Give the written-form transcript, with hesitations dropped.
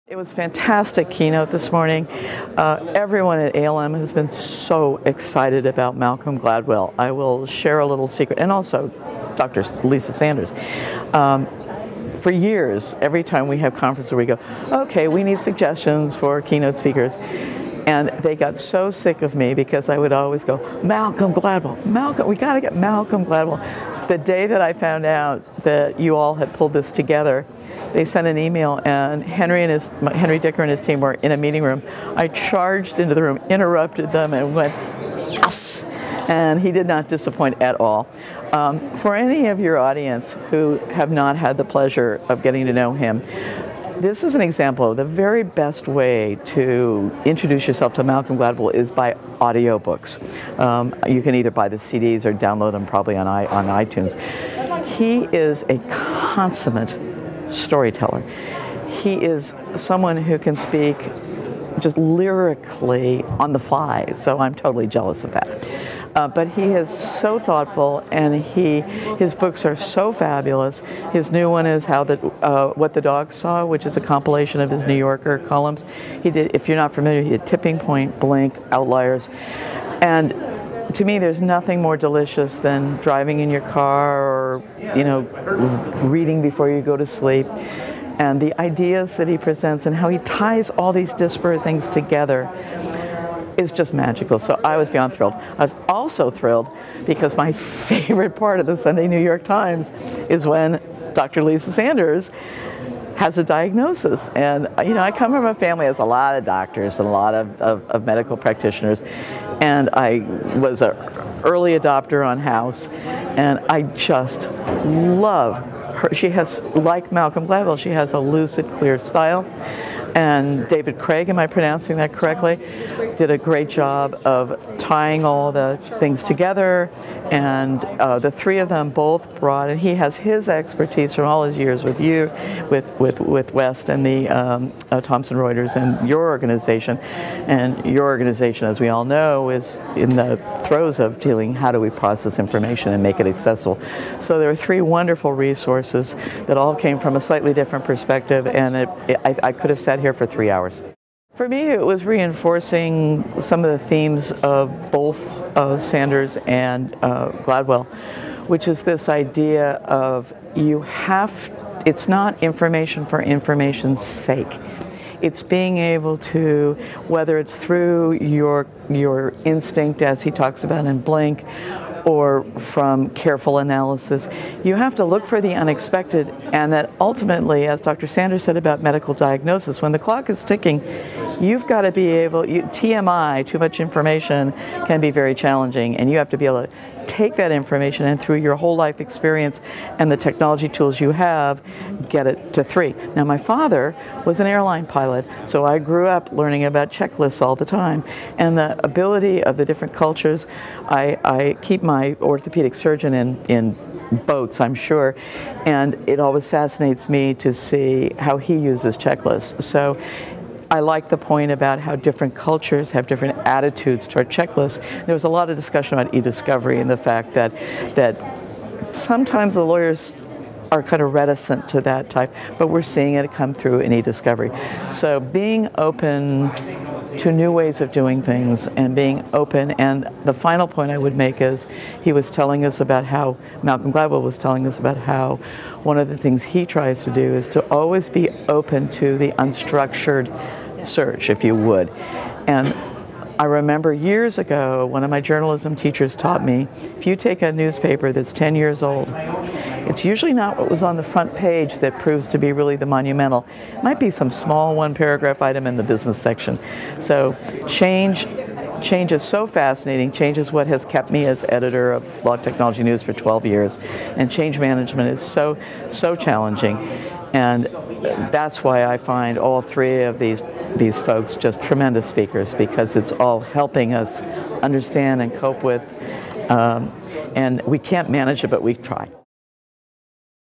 It was a fantastic keynote this morning. Everyone at ALM has been so excited about Malcolm Gladwell. I will share a little secret, and also Dr. Lisa Sanders. For years, every time we have conferences, we go, okay, we need suggestions for keynote speakers. And they got so sick of me because I would always go, Malcolm Gladwell, Malcolm, we gotta get Malcolm Gladwell. The day that I found out that you all had pulled this together, they sent an email, and Henry Dicker and his team were in a meeting room. I charged into the room, interrupted them, and went, yes! And he did not disappoint at all. For any of your audience who have not had the pleasure of getting to know him, this is an example of the very best way to introduce yourself to Malcolm Gladwell is by audiobooks. You can either buy the CDs or download them probably on iTunes. He is a consummate storyteller. He is someone who can speak just lyrically on the fly, so I'm totally jealous of that. But he is so thoughtful, and his books are so fabulous. His new one is What the Dog Saw, which is a compilation of his New Yorker columns. He did, if you're not familiar, he did Tipping Point, Blink, Outliers. And to me, there's nothing more delicious than driving in your car or, reading before you go to sleep. And the ideas that he presents and how he ties all these disparate things together is just magical. So I was beyond thrilled. I was also thrilled because my favorite part of the Sunday New York Times is when Dr. Lisa Sanders has a diagnosis. And I come from a family that has a lot of doctors and a lot of medical practitioners. And I was an early adopter on House, and I just love her. She has, like Malcolm Gladwell, she has a lucid, clear style. And David Craig, am I pronouncing that correctly, did a great job of tying all the things together. And the three of them both brought, and he has his expertise from all his years with you, with West and the Thomson Reuters and your organization. And your organization, as we all know, is in the throes of dealing, how do we process information and make it accessible. So there are three wonderful resources that all came from a slightly different perspective, and I could have sat here for 3 hours. For me, it was reinforcing some of the themes of both Sanders and Gladwell, which is this idea of it's not information for information's sake. It's being able to, whether it's through your instinct, as he talks about in Blink, or from careful analysis, you have to look for the unexpected, and that ultimately, as Dr. Sanders said about medical diagnosis, when the clock is ticking, you've got to be able, TMI, too much information, can be very challenging, and you have to be able to take that information and through your whole life experience and the technology tools you have, get it to 3. Now, my father was an airline pilot, so I grew up learning about checklists all the time, and the ability of the different cultures. I keep my orthopedic surgeon in boats, I'm sure, and it always fascinates me to see how he uses checklists. So I like the point about how different cultures have different attitudes toward checklists. There was a lot of discussion about e-discovery and the fact that sometimes the lawyers are kind of reticent to that type, but we're seeing it come through in e-discovery. So being open to new ways of doing things and being open, and the final point I would make is he was telling us about how, Malcolm Gladwell was telling us about how one of the things he tries to do is to always be open to the unstructured search, if you would. And I remember years ago, one of my journalism teachers taught me, if you take a newspaper that's 10 years old, it's usually not what was on the front page that proves to be really the monumental. It might be some small one-paragraph item in the business section. So change is so fascinating. Change is what has kept me as editor of Law Technology News for 12 years. And change management is so challenging. And that's why I find all three of these folks just tremendous speakers, because it's all helping us understand and cope with. And we can't manage it, but we try.